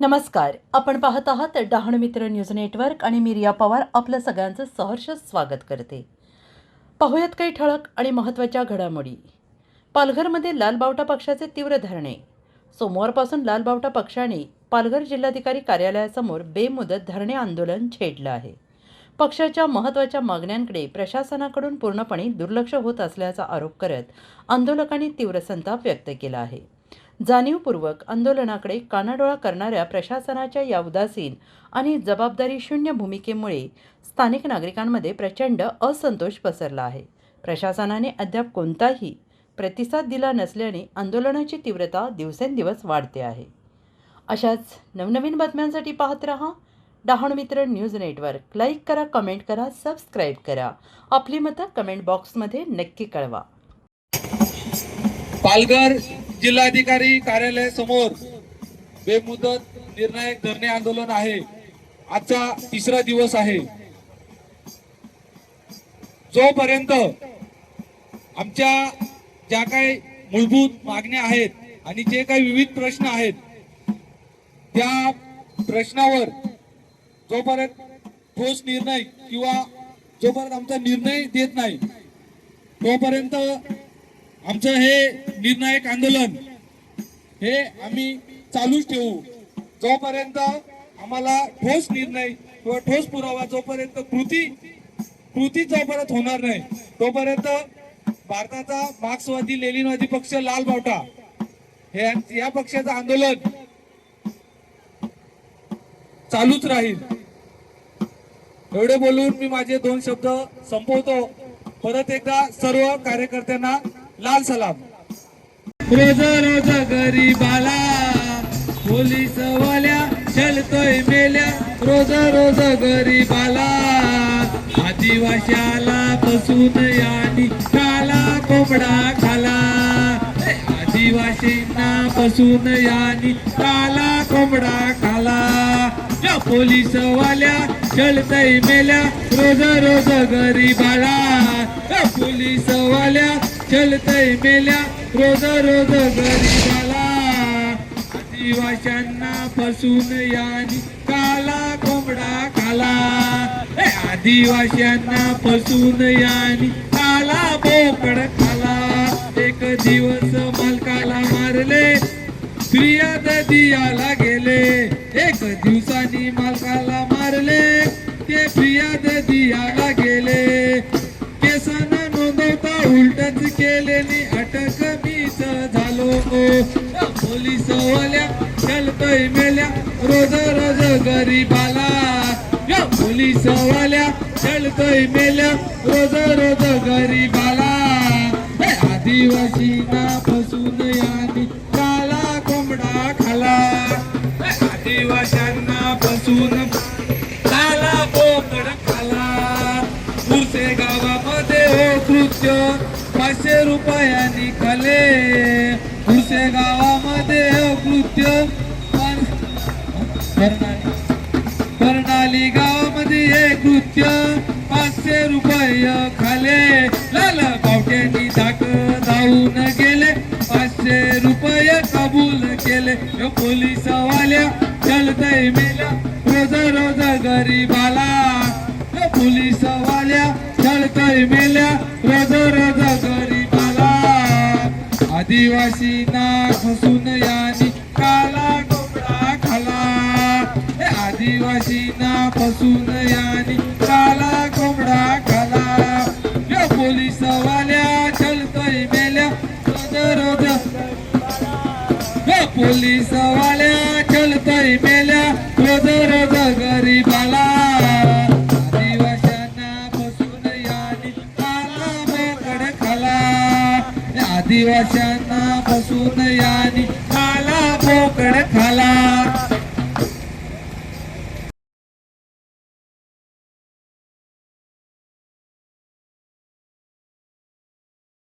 नमस्कार, आपण पाहत आहात डहाणू मित्र न्यूज नेटवर्क आणि मी रिया पवार आपलं सगळ्यांचं सहर्ष स्वागत करते। पाहूयात काही ठळक आणि महत्त्वाच्या घडामोडी। पालघरमध्ये लाल बावटा पक्षाचे तीव्र धरणे। सोमवारपासून लाल बावटा पक्षाने पालघर जिल्हाधिकारी कार्यालयासमोर बेमुदत धरणे आंदोलन छेडलं आहे। पक्षाच्या महत्त्वाच्या मागण्यांकडे प्रशासनाकडून पूर्णपणे दुर्लक्ष होत असल्याचा आरोप करत आंदोलकांनी तीव्र संताप व्यक्त केला आहे। जाणीवपूर्वक आंदोलनाकडे कानाडोळा करणाऱ्या प्रशासनाच्या या उदासीन आणि जबाबदारी शून्य भूमिकेमुळे स्थानिक नागरिकांमध्ये प्रचंड असंतोष पसरला आहे। प्रशासनाने अद्याप कोणताही प्रतिसाद दिला नसल्याने आंदोलनाची तीव्रता दिवसेंदिवस वाढते आहे। अशाच नवनवीन बातम्यांसाठी पाहत रहा डहाणू मित्र न्यूज नेटवर्क। लाईक करा, कमेंट करा, सबस्क्राईब करा। आपली मतं कमेंट बॉक्समध्ये नक्की कळवा। पालघर जिल्हाधिकारी कार्यालयासमोर बेमुदत निर्णायक धरणे आंदोलन आहे। आजचा तिसरा दिवस आहे। जोपर्यंत आमच्या ज्या काही मूलभूत मागण्या आहेत आणि जे काही विविध प्रश्न आहेत त्या प्रश्नावर जोपर्यंत ठोस निर्णय किंवा जोपर्यंत आमचा निर्णय देत नाही तोपर्यंत आमचं हे निर्णायक आंदोलन हे आम्ही चालूच ठेवू। जोपर्यंत आम्हाला ठोस निर्णय किंवा ठोस पुरावा जोपर्यंत कृती जोपर्यंत होणार नाही तोपर्यंत भारताचा मार्क्सवादी लेनिनवादी पक्ष लाल बावटा हे या पक्षाचं आंदोलन चालूच राहील। एवढे बोलून मी माझे 2 शब्द संपवतो। परत एकदा सर्व कार्यकर्त्यांना लाल सलाम। रोज रोज गरीबाला पोलीस वाल्या चलतोय मेल्या, रोज रोज गरीबाला आदिवाशाला बसून यानी काला कोंबडा खाला, आदिवासींना बसून यानी काला कोंबडा खाला। या पोलीस वाल्या चलतोय मेल्या, रोज रोज गरीबाला, पोलीस वाल्या चलतय मेल्या, रोज रोज गरीबाला आदिवाशांना फसून यानी काला कोंबडा खाला, आदिवाशांना फसून यानी काला बोकड खाला। एक दिवस मालकाला मारले, फिर्याद दियाला गेले, एक दिवसानी मालकाला मारले, ते फिर्याद दियाला गेले। उलटच केलेली अटक मीच झालो, पोलीस वाल्या चलतोय मेल्या, रोज रोज गरीबाला, पोलीस वाल्या चलतोय मेल्या, रोज रोज गरीबाला आदिवासींना फसून यानी काला कोंबडा खाला, आदिवाशांना फसून काला बोकड खाला। मुरसे गावामध्ये हो कृत्य 500 रुपयांनी खाले, मुरसे गावामध्ये हो कृत्य कर्णाली गावामध्ये हे कृत्य 500 रुपये खाले। लाल बावट्यांनी धाक धावून गेले, 500 रुपये कबूल केले। पोलीस वाल्या चलतय मेल्या, रोज रोज गरीबाला, पोलीस वाल्या चलतय मेल्या, रोज रोज गरीबाला आदिवासींना फसून यानी काला कोंबडा खाला, आदिवासींना फसून यानी काला कोंबडा खाला। या पोलीस वाल्या चलतय मेल्या, रोज रोज, पोलीस वाल्या चलतय मेल्या, रोज रोज गरीबाला आदिवाशांना फसून यानी